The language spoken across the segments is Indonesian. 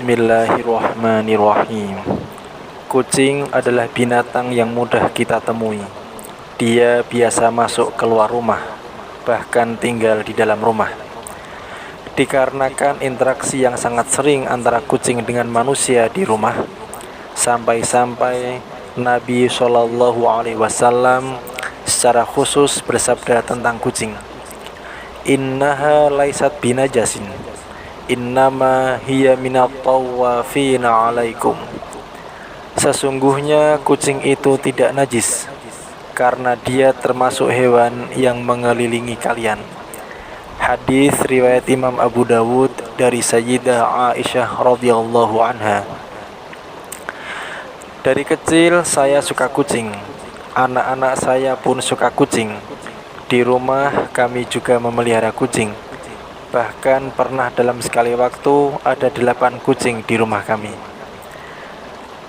Bismillahirrahmanirrahim. Kucing adalah binatang yang mudah kita temui. Dia biasa masuk keluar rumah, bahkan tinggal di dalam rumah. Dikarenakan interaksi yang sangat sering antara kucing dengan manusia di rumah, sampai-sampai Nabi SAW secara khusus bersabda tentang kucing, "Innaha laisat binajasin, innama hiya minat tawafina alaikum." Sesungguhnya kucing itu tidak najis, karena dia termasuk hewan yang mengelilingi kalian. Hadis riwayat Imam Abu Dawud dari Sayyidah Aisyah radhiyallahu anha. Dari kecil saya suka kucing. Anak-anak saya pun suka kucing. Di rumah kami juga memelihara kucing. Bahkan pernah dalam sekali waktu ada 8 kucing di rumah kami.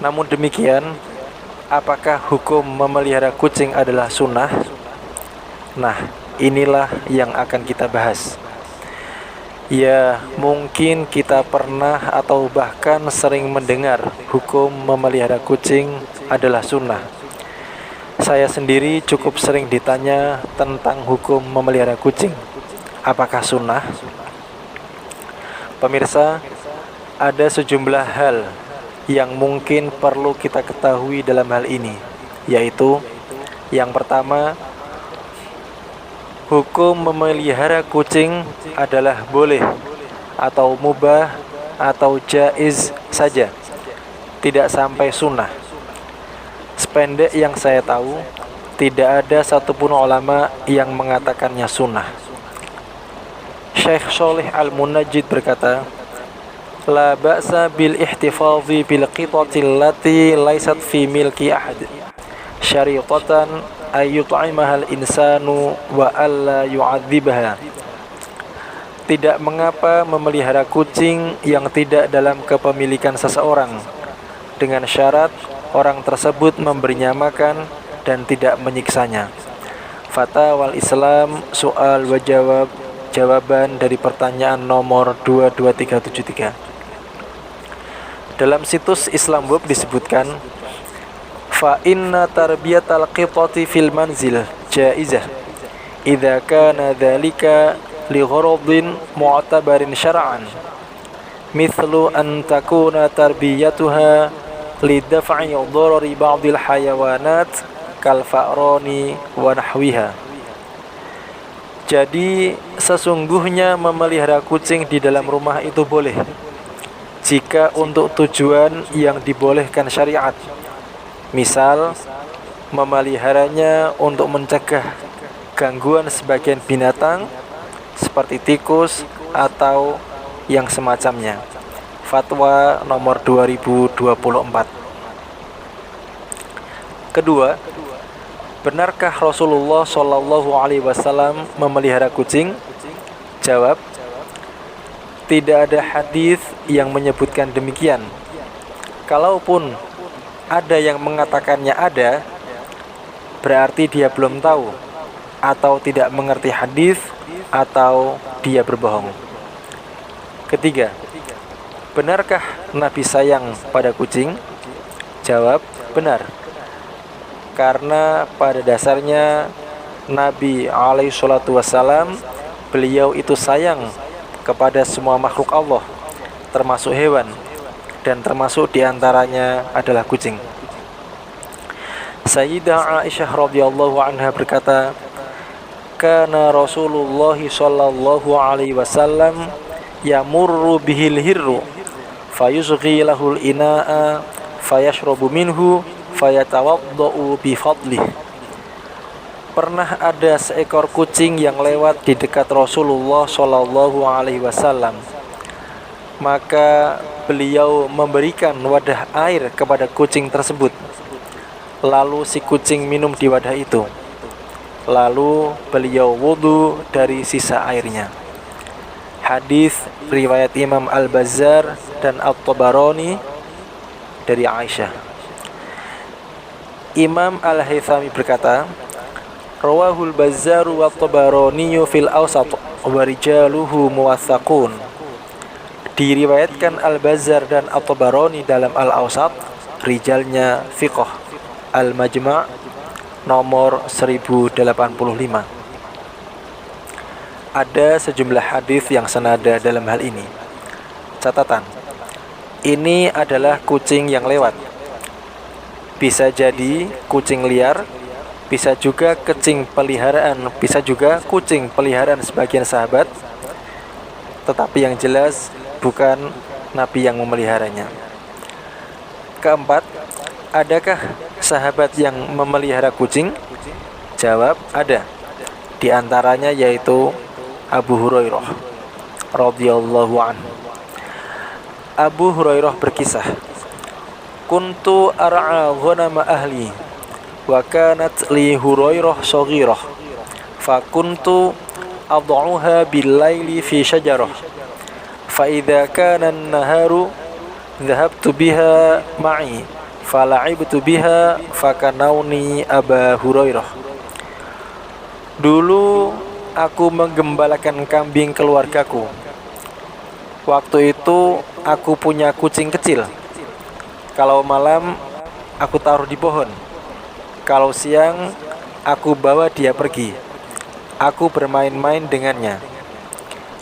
Namun demikian, apakah hukum memelihara kucing adalah sunnah? Nah, inilah yang akan kita bahas. Ya, mungkin kita pernah atau bahkan sering mendengar hukum memelihara kucing adalah sunnah. Saya sendiri cukup sering ditanya tentang hukum memelihara kucing. Apakah sunnah? Pemirsa, ada sejumlah hal yang mungkin perlu kita ketahui dalam hal ini, yaitu yang pertama, hukum memelihara kucing adalah boleh atau mubah atau jaiz saja, tidak sampai sunnah. Sependek yang saya tahu, tidak ada satupun ulama yang mengatakannya sunnah. Syekh Shalih Al-Munajjid berkata, "La ba'sa bil ihtifadhi bil qitati allati laysat fi milki ahad, syariqatan ay yut'imaha al-insanu wa alla yu'adzibaha." Tidak mengapa memelihara kucing yang tidak dalam kepemilikan seseorang, dengan syarat orang tersebut memberinya makan dan tidak menyiksanya. Fatawal Islam soal wa jawab, jawaban dari pertanyaan nomor 22373. Dalam situs Islamweb disebutkan, fa inna tarbiyatal qitati fil manzil jaizah idza kana dzalika li gharadin mu'tabarin syar'an, mithlu an takuna tarbiyatuha li daf'i dharari ba'dil hayawanat kal fa'rani wa nahwiha. Jadi sesungguhnya memelihara kucing di dalam rumah itu boleh jika untuk tujuan yang dibolehkan syariat. Misal, memeliharanya untuk mencegah gangguan sebagian binatang seperti tikus atau yang semacamnya. Fatwa nomor 2024. Kedua, benarkah Rasulullah SAW memelihara kucing? Jawab, tidak ada hadis yang menyebutkan demikian. Kalaupun ada yang mengatakannya ada, berarti dia belum tahu atau tidak mengerti hadis atau dia berbohong. Ketiga, benarkah Nabi sayang pada kucing? Jawab, benar. Karena pada dasarnya Nabi SAW, beliau itu sayang kepada semua makhluk Allah, termasuk hewan, dan termasuk diantaranya adalah kucing. Sayyidah Aisyah radhiyallahu anha berkata, "Kana Rasulullah sallallahu alaihi wasallam yamurru bihil hirru fayusghi lahul ina'a fayashrabu minhu fayatawaddau bi fadlih." Pernah ada seekor kucing yang lewat di dekat Rasulullah sallallahu alaihi wasallam. Maka beliau memberikan wadah air kepada kucing tersebut. Lalu si kucing minum di wadah itu. Lalu beliau wudu dari sisa airnya. Hadis riwayat Imam Al-Bazzar dan At-Tabarani dari Aisyah. Imam Al-Haythami berkata, rawahul Bazzar wa Tabarani fil Awsat wa rijaluhu muwaththaqun. Diriwayatkan Al-Bazzar dan At-Tabarani dalam Al-Awsat, rijalnya thiqah. Al-Majma' nomor 1085. Ada sejumlah hadis yang senada dalam hal ini. Catatan: ini adalah kucing yang lewat. Bisa jadi kucing liar, bisa juga kucing peliharaan sebagian sahabat, tetapi yang jelas bukan Nabi yang memeliharanya. Keempat, adakah sahabat yang memelihara kucing? Jawab, ada. Di antaranya yaitu Abu Hurairah radhiyallahu anhu. Abu Hurairah berkisah, kuntu ar'a ghanama ahli wa kanat li Hurairah saghirah fa kuntu ad'uha bil-laili fi syajarah fa idza kana an-naharu dhahabtu biha ma'i fala'ibtu biha fakanawni Aba Hurairah. Dulu aku menggembalakan kambing keluargaku. Waktu itu aku punya kucing kecil. Kalau malam aku taruh di pohon. Kalau siang aku bawa dia pergi. Aku bermain-main dengannya.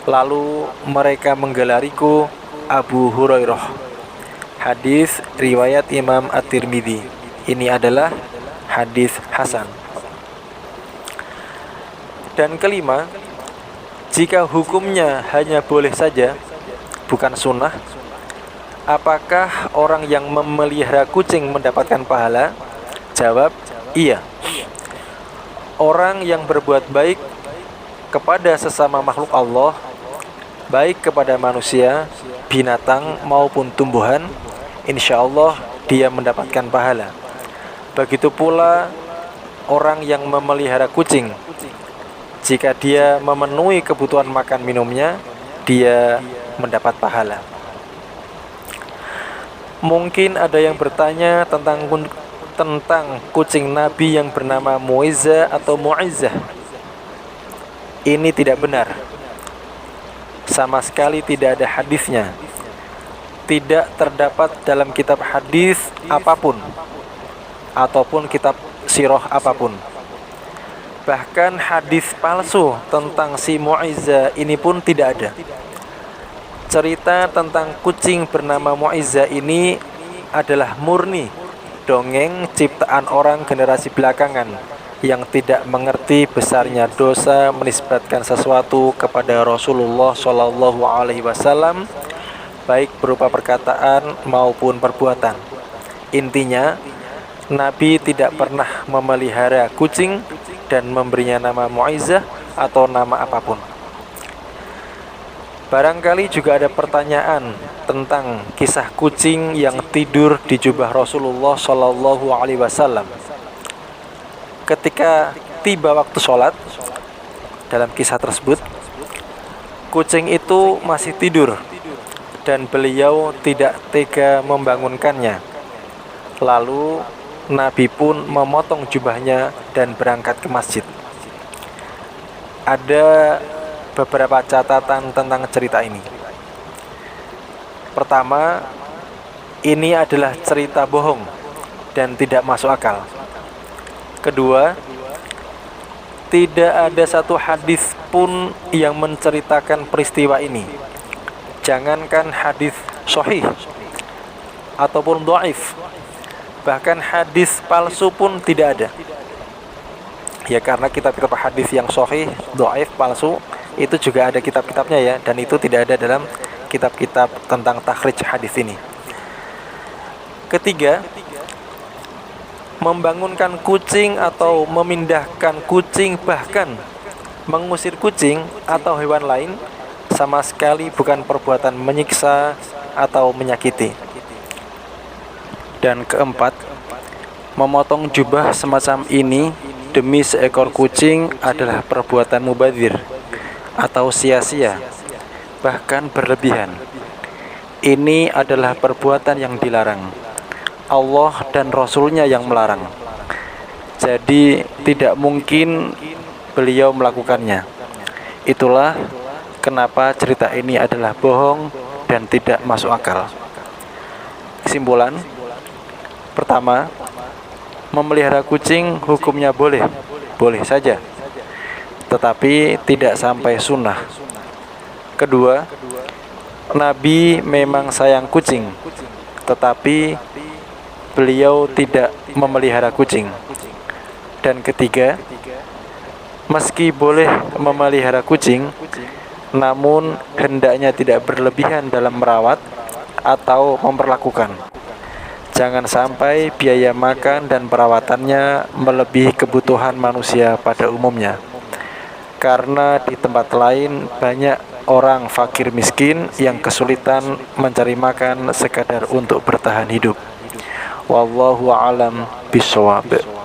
Lalu mereka menggelariku Abu Hurairah. Hadis riwayat Imam At-Tirmidzi. Ini adalah hadis hasan. Dan kelima, jika hukumnya hanya boleh saja, bukan sunnah, apakah orang yang memelihara kucing mendapatkan pahala? Jawab, iya. Orang yang berbuat baik kepada sesama makhluk Allah, baik kepada manusia, binatang maupun tumbuhan, insya Allah dia mendapatkan pahala. Begitu pula orang yang memelihara kucing, jika dia memenuhi kebutuhan makan minumnya, dia mendapat pahala. Mungkin ada yang bertanya tentang kucing Nabi yang bernama Muizzah atau Mu'izzah. Ini tidak benar. Sama sekali tidak ada hadisnya. Tidak terdapat dalam kitab hadis apapun ataupun kitab sirah apapun. Bahkan hadis palsu tentang si Mu'izzah ini pun tidak ada. Cerita tentang kucing bernama Mu'izzah ini adalah murni dongeng ciptaan orang generasi belakangan yang tidak mengerti besarnya dosa menisbatkan sesuatu kepada Rasulullah Shallallahu Alaihi Wasallam, baik berupa perkataan maupun perbuatan. Intinya, Nabi tidak pernah memelihara kucing dan memberinya nama Mu'izzah atau nama apapun. Barangkali juga ada pertanyaan tentang kisah kucing yang tidur di jubah Rasulullah Shallallahu Alaihi Wasallam. Ketika tiba waktu sholat, dalam kisah tersebut, kucing itu masih tidur dan beliau tidak tega membangunkannya. Lalu Nabi pun memotong jubahnya dan berangkat ke masjid. Ada beberapa catatan tentang cerita ini. Pertama, ini adalah cerita bohong dan tidak masuk akal. Kedua, tidak ada satu hadis pun yang menceritakan peristiwa ini. Jangankan hadis sahih ataupun dhaif, bahkan hadis palsu pun tidak ada. Ya, karena kitab-kitab hadis yang sahih, dhaif, palsu itu juga ada kitab-kitabnya ya, dan itu tidak ada dalam kitab-kitab tentang takhrij hadis ini. Ketiga, membangunkan kucing atau memindahkan kucing, bahkan mengusir kucing atau hewan lain sama sekali bukan perbuatan menyiksa atau menyakiti. Dan keempat, memotong jubah semacam ini demi seekor kucing adalah perbuatan mubadzir atau sia-sia, bahkan berlebihan. Ini adalah perbuatan yang dilarang. Allah dan Rasul-Nya yang melarang. Jadi tidak mungkin beliau melakukannya. Itulah kenapa cerita ini adalah bohong dan tidak masuk akal. Kesimpulan, pertama, memelihara kucing hukumnya boleh saja, tetapi tidak sampai sunnah. Kedua, Nabi memang sayang kucing, tetapi beliau tidak memelihara kucing. Dan ketiga, meski boleh memelihara kucing, namun hendaknya tidak berlebihan dalam merawat atau memperlakukan. Jangan sampai biaya makan dan perawatannya melebihi kebutuhan manusia pada umumnya. Karena di tempat lain banyak orang fakir miskin yang kesulitan mencari makan sekadar untuk bertahan hidup. Wallahu a'lam bishawab.